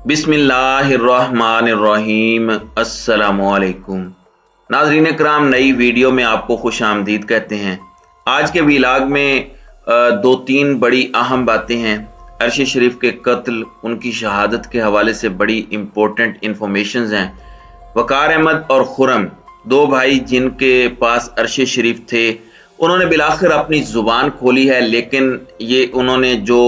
बिस्मिल्लाहिर्रहमानिर्रहीम। अस्सलामुअलैकुम नाज़रीन कराम, नई वीडियो में आपको खुश आमदीद कहते हैं। आज के व्लॉग में दो तीन बड़ी अहम बातें हैं। अर्श शरीफ के कत्ल, उनकी शहादत के हवाले से बड़ी इम्पोर्टेंट इंफॉर्मेशंस हैं। वकार अहमद और खुरम, दो भाई जिनके पास अर्श शरीफ थे, उन्होंने बिलाखिर अपनी ज़ुबान खोली है। लेकिन ये उन्होंने जो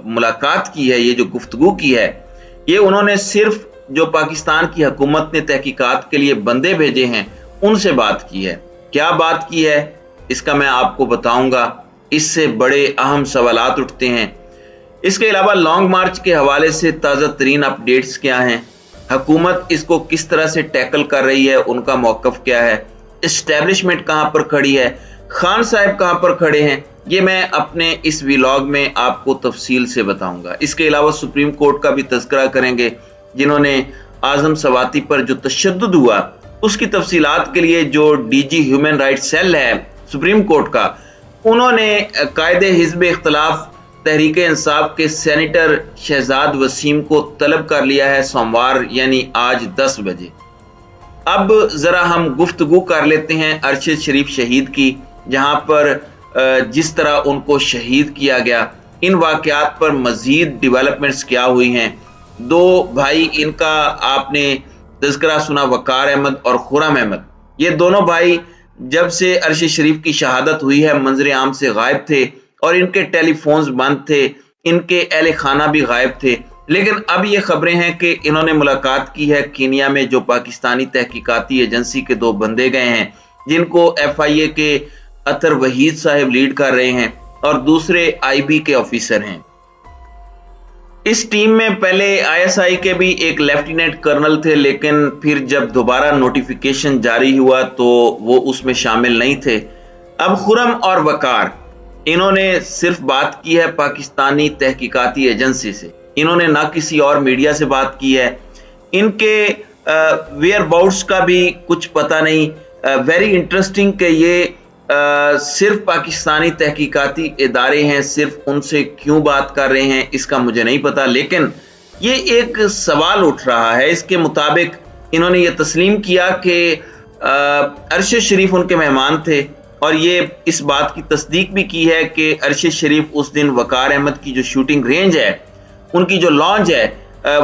मुलाकात की है, ये जो गुफ्तगू की है, ये उन्होंने सिर्फ जो पाकिस्तान की हुकूमत ने तहकीकात के लिए बंदे भेजे हैं उनसे बात की है। क्या बात की है इसका मैं आपको बताऊंगा। इससे बड़े अहम सवालात उठते हैं। इसके अलावा लॉन्ग मार्च के हवाले से ताज़ा तरीन अपडेट्स क्या हैं, हुकूमत इसको किस तरह से टैकल कर रही है, उनका मौक़िफ़ क्या है, इस्टेब्लिशमेंट कहाँ पर खड़ी है, खान साहब कहाँ पर खड़े हैं, ये मैं अपने इस व्लॉग में आपको तफसील से बताऊंगा। इसके अलावा सुप्रीम कोर्ट का भी तज़किरा करेंगे, जिन्होंने आज़म सवाती पर जो तशद्दुद हुआ उसकी तफसीलात के लिए जो डीजी ह्यूमन राइट्स सेल है सुप्रीम कोर्ट का, उन्होंने कायदे हिज़्ब इख्तिलाफ तहरीक इंसाफ के सेनेटर शहजाद वसीम को तलब कर लिया है सोमवार यानी आज 10 बजे। अब ज़रा हम गुफ्तगू कर लेते हैं अरशद शरीफ शहीद की, जहाँ पर जिस तरह उनको शहीद किया गया, इन वाक़यात पर मज़ीद डेवलपमेंट्स क्या हुई हैं। दो भाई, इनका आपने तज़किरा सुना, वकार अहमद और खुरम अहमद। ये दोनों भाई जब से अरशद शरीफ की शहादत हुई है मंजर आम से गायब थे और इनके टेलीफोन्स बंद थे, इनके अहले खाना भी गायब थे। लेकिन अब ये खबरें हैं कि इन्होंने मुलाकात की है कीनिया में, जो पाकिस्तानी तहकीकाती एजेंसी के दो बंदे गए हैं, जिनको FIA के अतर वहीद साहब लीड कर रहे हैं और दूसरे IB के ऑफिसर हैं। इस टीम में पहले ISI के भी एक लेफ्टिनेंट कर्नल थे, लेकिन फिर जब दोबारा नोटिफिकेशन जारी हुआ तो वो उसमें शामिल नहीं थे। अब खुरम और वकार, इन्होंने सिर्फ बात की है पाकिस्तानी तहकीकाती एजेंसी से, इन्होंने ना किसी और मीडिया से बात की है। इनके वेयर बाउट्स का भी कुछ पता नहीं। वेरी इंटरेस्टिंग कि ये सिर्फ पाकिस्तानी तहकीकाती इदारे हैं, सिर्फ उनसे क्यों बात कर रहे हैं इसका मुझे नहीं पता। लेकिन ये एक सवाल उठ रहा है। इसके मुताबिक इन्होंने ये तस्लीम किया कि अरशद शरीफ उनके मेहमान थे और ये इस बात की तस्दीक भी की है कि अरशद शरीफ उस दिन वकार अहमद की जो शूटिंग रेंज है, उनकी जो लॉन्च है,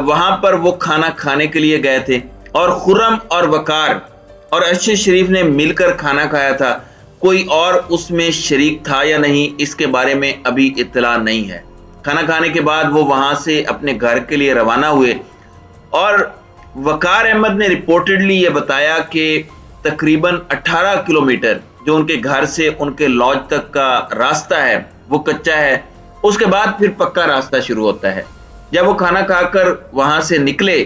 वहां पर वो खाना खाने के लिए गए थे और खुरम और वकार और अरशद शरीफ ने मिलकर खाना खाया था। कोई और उसमें शरीक था या नहीं, इसके बारे में अभी इत्तला नहीं है। खाना खाने के बाद वो वहां से अपने घर के लिए रवाना हुए और वकार अहमद ने रिपोर्टेडली ये बताया कि तकरीबन 18 किलोमीटर जो उनके घर से उनके लॉज तक का रास्ता है वो कच्चा है, उसके बाद फिर पक्का रास्ता शुरू होता है। जब वो खाना खाकर वहां से निकले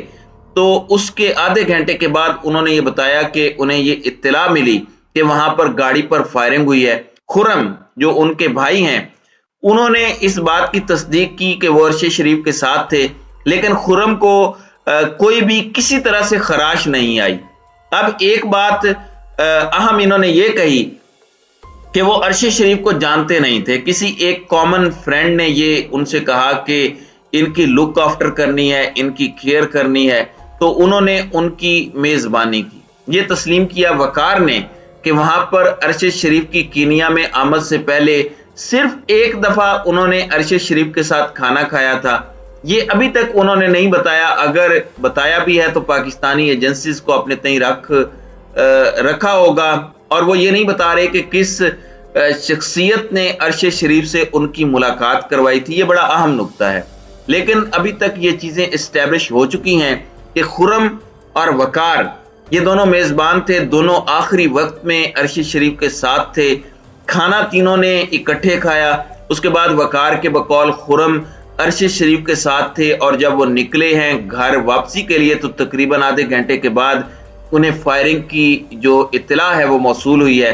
तो उसके आधे घंटे के बाद उन्होंने ये बताया कि उन्हें ये इत्तला मिली कि वहां पर गाड़ी पर फायरिंग हुई है। खुरम जो उनके भाई हैं, उन्होंने इस बात की तस्दीक की कि वो अरशद शरीफ के साथ थे, लेकिन खुरम को कोई भी किसी तरह से खराश नहीं आई। अब एक बात अहम इन्होंने ये कही कि वो अरशद शरीफ को जानते नहीं थे। किसी एक कॉमन फ्रेंड ने ये उनसे कहा कि इनकी लुक आफ्टर करनी है, इनकी केयर करनी है, तो उन्होंने उनकी मेज़बानी की। ये तस्लीम किया वकार ने कि वहां पर अरशद शरीफ की कीनिया में आमद से पहले सिर्फ एक दफा उन्होंने अरशद शरीफ के साथ खाना खाया था। ये अभी तक उन्होंने नहीं बताया, अगर बताया भी है तो पाकिस्तानी एजेंसीज को अपने तय रखा होगा। और वो ये नहीं बता रहे कि किस शख्सियत ने अरशद शरीफ से उनकी मुलाकात करवाई थी। ये बड़ा अहम नुक्ता है। लेकिन अभी तक ये चीजें इस्टेब्लिश हो चुकी हैं कि खुरम और वकार ये दोनों मेज़बान थे, दोनों आखिरी वक्त में अरशद शरीफ के साथ थे। खाना तीनों ने इकट्ठे खाया। उसके बाद वकार के बकौल खुरम अरशद शरीफ के साथ थे और जब वो निकले हैं घर वापसी के लिए तो तकरीबन आधे घंटे के बाद उन्हें फायरिंग की जो इत्तला है वो मौसूल हुई है।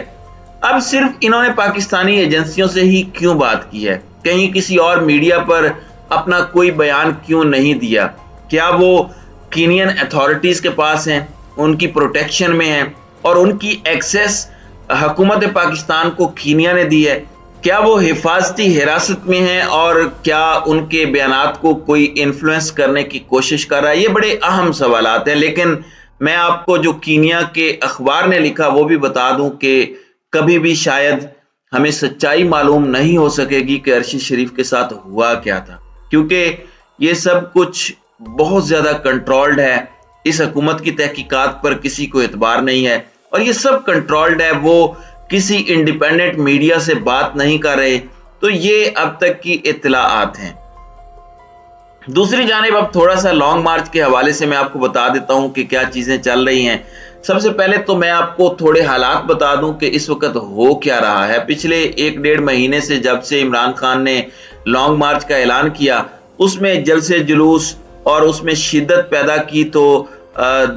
अब सिर्फ इन्होंने पाकिस्तानी एजेंसियों से ही क्यों बात की है, कहीं किसी और मीडिया पर अपना कोई बयान क्यों नहीं दिया? क्या वो कीनियन अथॉरिटीज के पास हैं, उनकी प्रोटेक्शन में है और उनकी एक्सेस हुकूमत पाकिस्तान को कीनिया ने दी है? क्या वो हिफाजती हिरासत में हैं और क्या उनके बयानात को कोई इन्फ्लुएंस करने की कोशिश कर रहा है? ये बड़े अहम सवालात हैं, लेकिन मैं आपको जो कीनिया के अखबार ने लिखा वो भी बता दूं कि कभी भी शायद हमें सच्चाई मालूम नहीं हो सकेगी कि अरशी शरीफ के साथ हुआ क्या था, क्योंकि ये सब कुछ बहुत ज्यादा कंट्रोल्ड है। इस हुकूमत की तहकीकात पर किसी को एतबार नहीं है और ये सब कंट्रोल्ड है। वो किसी इंडिपेंडेंट मीडिया से बात नहीं कर रहे। तो ये अब तक की इत्तलाआत हैं। दूसरी जानिब अब थोड़ा सा लॉन्ग मार्च के हवाले से मैं आपको बता देता हूं कि क्या चीजें चल रही हैं। सबसे पहले तो मैं आपको थोड़े हालात बता दूं कि इस वक्त हो क्या रहा है। पिछले 1-1.5 महीने से जब से इमरान खान ने लॉन्ग मार्च का ऐलान किया, उसमें जलसे जुलूस और उसमें शिद्दत पैदा की, तो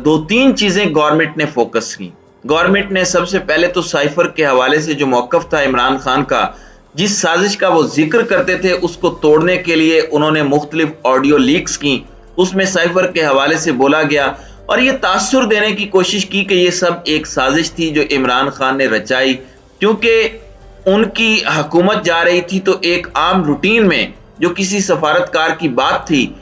2-3 चीजें गवर्नमेंट ने फोकस की। गवर्नमेंट ने सबसे पहले तो साइफर के हवाले से जो मौकफ था इमरान खान का, जिस साजिश का वो जिक्र करते थे, उसको तोड़ने के लिए उन्होंने मुख्तलिफ ऑडियो लीक्स की। उसमें साइफर के हवाले से बोला गया और ये तासुर देने की कोशिश की कि ये सब एक साजिश थी जो इमरान खान ने रचाई, क्योंकि उनकी हुकूमत जा रही थी तो एक आम रूटीन में जो किसी सफारतकार की बात थी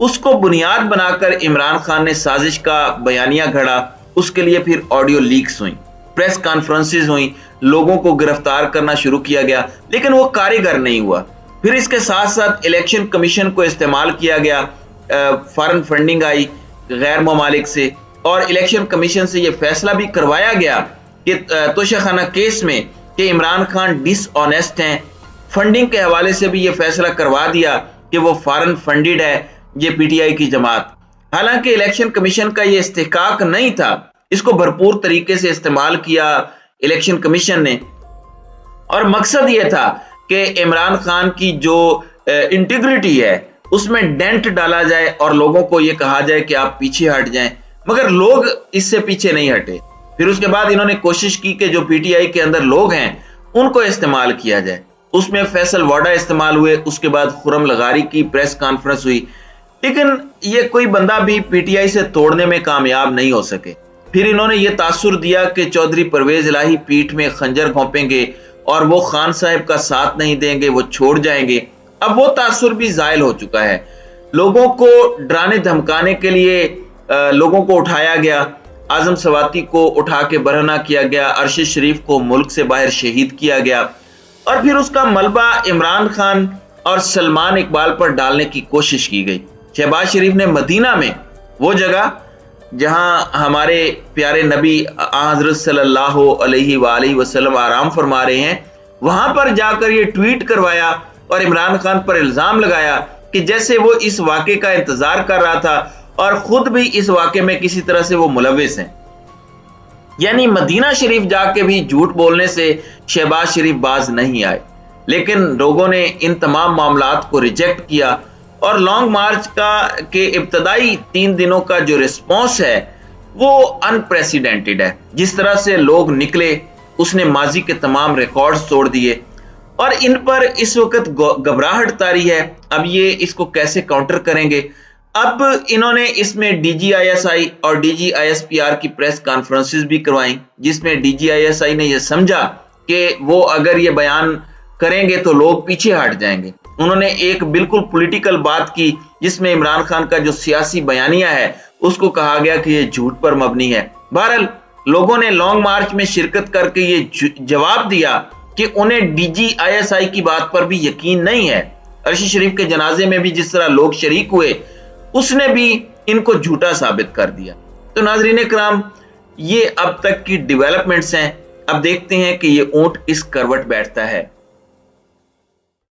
उसको बुनियाद बनाकर इमरान खान ने साजिश का बयानिया घड़ा। उसके लिए फिर ऑडियो लीक्स हुई, प्रेस कॉन्फ्रेंसेस हुई, लोगों को गिरफ्तार करना शुरू किया गया, लेकिन वो कारगर नहीं हुआ। फिर इसके साथ साथ इलेक्शन कमीशन को इस्तेमाल किया गया। फॉरेन फंडिंग आई गैर ममालिक से और इलेक्शन कमीशन से ये फैसला भी करवाया गया कि तोशाखाना केस में कि इमरान खान डिसऑनेस्ट हैं। फंडिंग के हवाले से भी ये फैसला करवा दिया कि वो फॉरेन फंडेड है ये पीटीआई की जमात। हालांकि इलेक्शन कमीशन का ये इस्तेहकाक नहीं था, इसको भरपूर तरीके से इस्तेमाल किया इलेक्शन कमीशन ने और मकसद ये था कि इमरान खान की जो इंटीग्रिटी है उसमें डेंट डाला जाए और लोगों को ये कहा जाए कि आप पीछे हट जाएं, मगर लोग इससे पीछे नहीं हटे। फिर उसके बाद इन्होंने कोशिश की कि जो पीटीआई के अंदर लोग हैं उनको इस्तेमाल किया जाए। उसमें फैसल वाडा इस्तेमाल हुए, उसके बाद खुरम लगारी की प्रेस कॉन्फ्रेंस हुई, लेकिन ये कोई बंदा भी पीटीआई से तोड़ने में कामयाब नहीं हो सके। फिर इन्होंने ये तासुर दिया कि चौधरी परवेज इलाही पीठ में खंजर घोंपेंगे और वो खान साहब का साथ नहीं देंगे, वो छोड़ जाएंगे। अब वो तासुर भी जायल हो चुका है। लोगों को डराने धमकाने के लिए लोगों को उठाया गया। आजम सवाती को उठा के बरहना किया गया, अरशी शरीफ को मुल्क से बाहर शहीद किया गया और फिर उसका मलबा इमरान खान और सलमान इकबाल पर डालने की कोशिश की गई। शहबाज शरीफ ने मदीना में, वो जगह जहां हमारे प्यारे नबी हज़रत सल्लल्लाहु अलैहि वसल्लम आराम फरमा रहे हैं, वहां पर जाकर ये ट्वीट करवाया और इमरान खान पर इल्जाम लगाया कि जैसे वो इस वाक़े का इंतजार कर रहा था और खुद भी इस वाक़े में किसी तरह से वो मुलविस हैं। यानी मदीना शरीफ जाके भी झूठ बोलने से शहबाज शरीफ बाज नहीं आए, लेकिन लोगों ने इन तमाम मामलात को रिजेक्ट किया और लॉन्ग मार्च के इब्तदाई 3 दिनों का जो रिस्पॉन्स है वो अनप्रेसिडेंटेड है। जिस तरह से लोग निकले उसने माजी के तमाम रिकॉर्ड्स तोड़ दिए और इन पर इस वक्त घबराहट तारी है। अब ये इसको कैसे काउंटर करेंगे? अब इन्होंने इसमें डीजीआईएसआई और डीजीआईएसपीआर की प्रेस कॉन्फ्रेंसेस भी करवाई, जिसमें डीजीआईएसआई ने यह समझा कि वो अगर ये बयान करेंगे तो लोग पीछे हट जाएंगे। उन्होंने एक बिल्कुल पॉलिटिकल बात की जिसमें इमरान खान का जो सियासी बयानिया है उसको कहा गया कि ये झूठ पर मबनी है। बहरहाल लोगों ने लॉन्ग मार्च में शिरकत करके ये जवाब दिया कि उन्हें डीजीआईएसआई की बात पर भी यकीन नहीं है। अरशी शरीफ के जनाजे में भी जिस तरह लोग शरीक हुए उसने भी इनको झूठा साबित कर दिया। तो नाज़रीन इकराम, ये अब तक की डेवलपमेंट्स हैं। अब देखते हैं कि ये ऊंट किस करवट बैठता है।